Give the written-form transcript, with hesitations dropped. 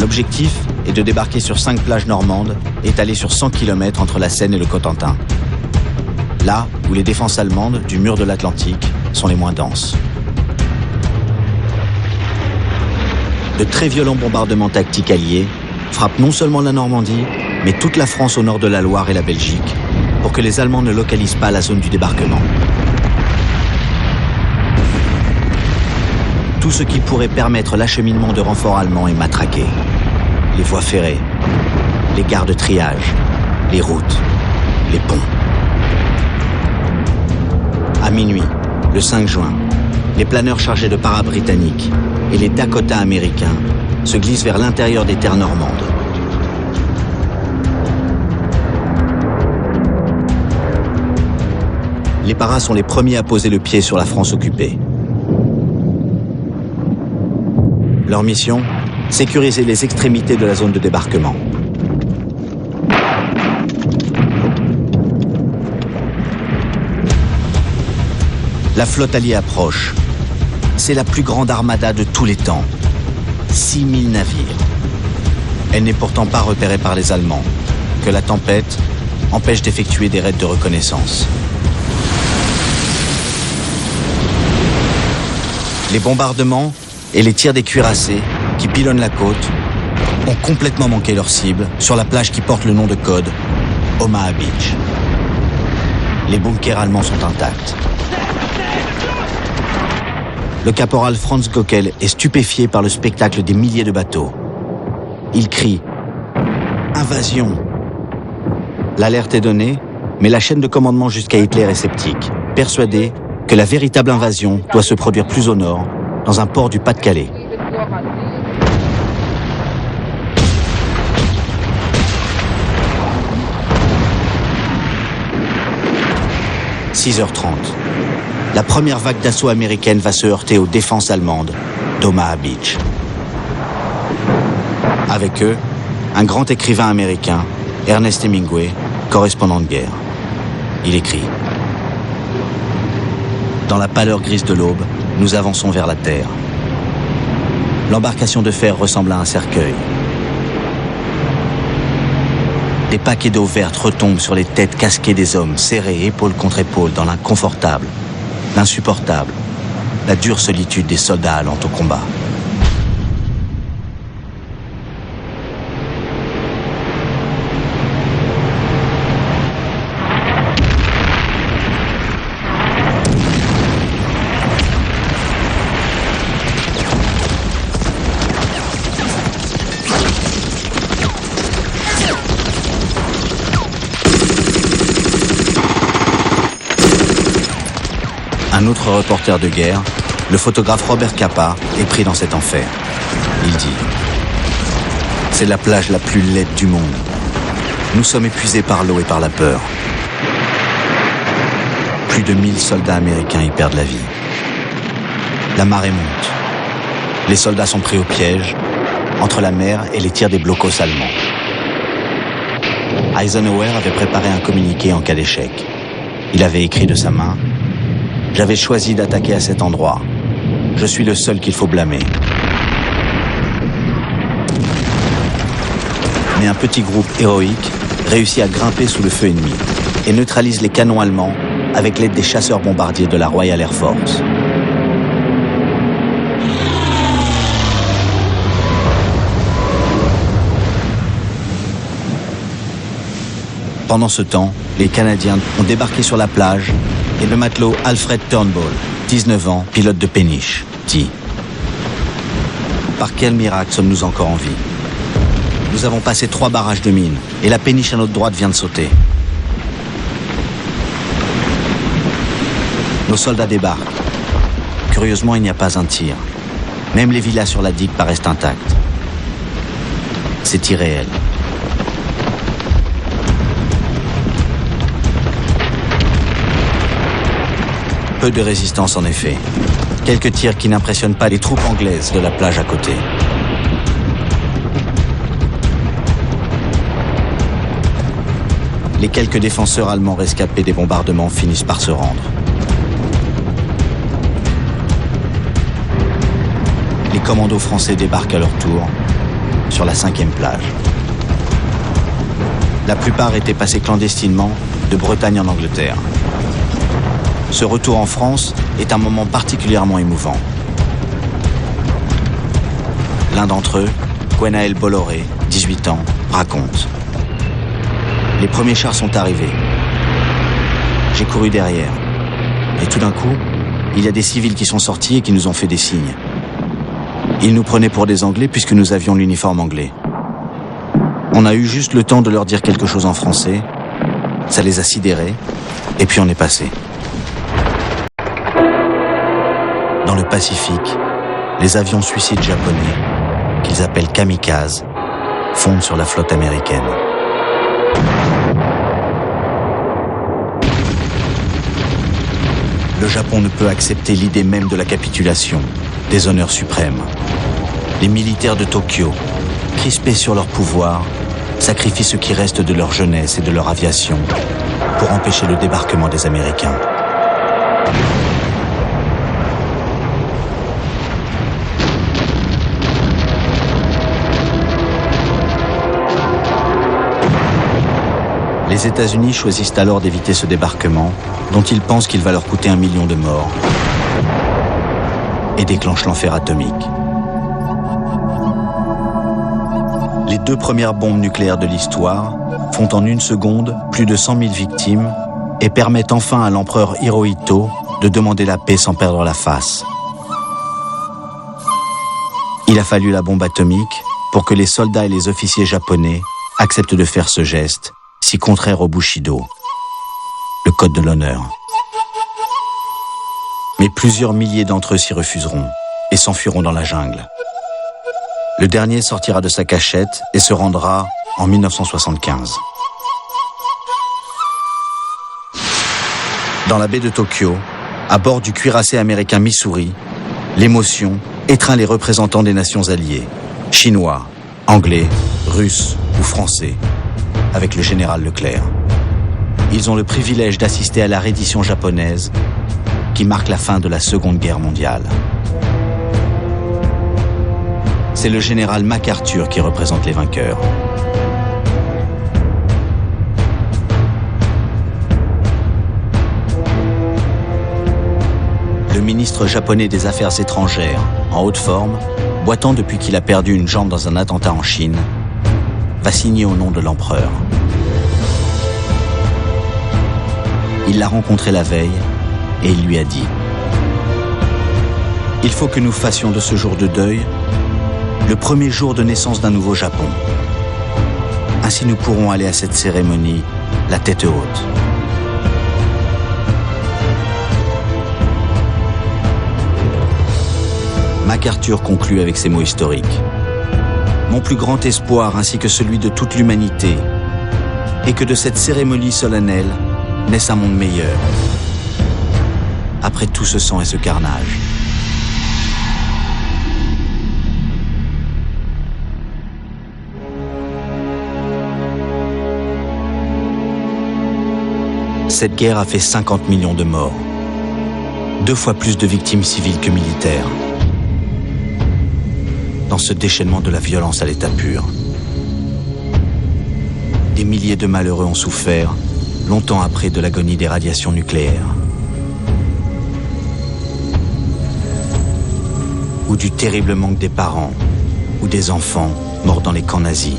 L'objectif est de débarquer sur 5 plages normandes, étalées sur 100 km entre la Seine et le Cotentin. Là où les défenses allemandes du mur de l'Atlantique sont les moins denses. De très violents bombardements tactiques alliés frappent non seulement la Normandie, mais toute la France au nord de la Loire et la Belgique, pour que les Allemands ne localisent pas la zone du débarquement. Tout ce qui pourrait permettre l'acheminement de renforts allemands est matraqué. Les voies ferrées, les gares de triage, les routes, les ponts. À minuit, le 5 juin, les planeurs chargés de paras britanniques et les Dakota américains se glissent vers l'intérieur des terres normandes. Les paras sont les premiers à poser le pied sur la France occupée. Leur mission, sécuriser les extrémités de la zone de débarquement. La flotte alliée approche. C'est la plus grande armada de tous les temps. 6000 navires. Elle n'est pourtant pas repérée par les Allemands, que la tempête empêche d'effectuer des raids de reconnaissance. Les bombardements et les tirs des cuirassés qui pilonnent la côte ont complètement manqué leur cible sur la plage qui porte le nom de code Omaha Beach. Les bunkers allemands sont intacts. Le caporal Franz Gockel est stupéfié par le spectacle des milliers de bateaux. Il crie « Invasion !» L'alerte est donnée, mais la chaîne de commandement jusqu'à Hitler est sceptique, persuadée que la véritable invasion doit se produire plus au nord, dans un port du Pas-de-Calais. « 6h30. La première vague d'assaut américaine va se heurter aux défenses allemandes d'Omaha Beach. Avec eux, un grand écrivain américain, Ernest Hemingway, correspondant de guerre. Il écrit « Dans la pâleur grise de l'aube, nous avançons vers la terre. L'embarcation de fer ressemble à un cercueil. Des paquets d'eau verte retombent sur les têtes casquées des hommes, serrés épaule contre épaule dans l'inconfortable, l'insupportable, la dure solitude des soldats allant au combat. Un autre reporter de guerre, le photographe Robert Capa, est pris dans cet enfer. Il dit « C'est la plage la plus laide du monde. Nous sommes épuisés par l'eau et par la peur. Plus de 1000 soldats américains y perdent la vie. La marée monte. Les soldats sont pris au piège, entre la mer et les tirs des blocos allemands. Eisenhower avait préparé un communiqué en cas d'échec. Il avait écrit de sa main « J'avais choisi d'attaquer à cet endroit. Je suis le seul qu'il faut blâmer. » Mais un petit groupe héroïque réussit à grimper sous le feu ennemi et neutralise les canons allemands avec l'aide des chasseurs bombardiers de la Royal Air Force. Pendant ce temps, les Canadiens ont débarqué sur la plage et le matelot Alfred Turnbull, 19 ans, pilote de péniche, dit « Par quel miracle sommes-nous encore en vie? Nous avons passé 3 barrages de mines et la péniche à notre droite vient de sauter. » Nos soldats débarquent. Curieusement, il n'y a pas un tir. Même les villas sur la digue paraissent intactes. C'est irréel. Peu de résistance en effet. Quelques tirs qui n'impressionnent pas les troupes anglaises de la plage à côté. Les quelques défenseurs allemands rescapés des bombardements finissent par se rendre. Les commandos français débarquent à leur tour sur la 5e plage. La plupart étaient passés clandestinement de Bretagne en Angleterre. Ce retour en France est un moment particulièrement émouvant. L'un d'entre eux, Gwenaël Bolloré, 18 ans, raconte. Les premiers chars sont arrivés. J'ai couru derrière. Et tout d'un coup, il y a des civils qui sont sortis et qui nous ont fait des signes. Ils nous prenaient pour des Anglais puisque nous avions l'uniforme anglais. On a eu juste le temps de leur dire quelque chose en français, ça les a sidérés, et puis on est passé. Dans le Pacifique, les avions suicides japonais, qu'ils appellent kamikazes, fondent sur la flotte américaine. Le Japon ne peut accepter l'idée même de la capitulation, des honneurs suprêmes. Les militaires de Tokyo, crispés sur leur pouvoir, sacrifient ce qui reste de leur jeunesse et de leur aviation pour empêcher le débarquement des Américains. Les États-Unis choisissent alors d'éviter ce débarquement, dont ils pensent qu'il va leur coûter 1 million de morts, et déclenchent l'enfer atomique. Les 2 premières bombes nucléaires de l'histoire font en 1 seconde plus de 100 000 victimes et permettent enfin à l'empereur Hirohito de demander la paix sans perdre la face. Il a fallu la bombe atomique pour que les soldats et les officiers japonais acceptent de faire ce geste, si contraire au Bushido, le code de l'honneur. Mais plusieurs milliers d'entre eux s'y refuseront et s'enfuiront dans la jungle. Le dernier sortira de sa cachette et se rendra en 1975. Dans la baie de Tokyo, à bord du cuirassé américain Missouri, l'émotion étreint les représentants des nations alliées, chinois, anglais, russes ou français, avec le général Leclerc. Ils ont le privilège d'assister à la reddition japonaise qui marque la fin de la Seconde Guerre mondiale. C'est le général MacArthur qui représente les vainqueurs. Le ministre japonais des Affaires étrangères, en haute forme, boitant depuis qu'il a perdu une jambe dans un attentat en Chine, va signer au nom de l'empereur. Il l'a rencontré la veille et il lui a dit « Il faut que nous fassions de ce jour de deuil le premier jour de naissance d'un nouveau Japon. Ainsi nous pourrons aller à cette cérémonie la tête haute. » MacArthur conclut avec ces mots historiques. « Mon plus grand espoir ainsi que celui de toute l'humanité est que de cette cérémonie solennelle naisse un monde meilleur. Après tout ce sang et ce carnage. » Cette guerre a fait 50 millions de morts, 2 fois plus de victimes civiles que militaires. Dans ce déchaînement de la violence à l'état pur, des milliers de malheureux ont souffert, longtemps après de l'agonie des radiations nucléaires, ou du terrible manque des parents ou des enfants morts dans les camps nazis.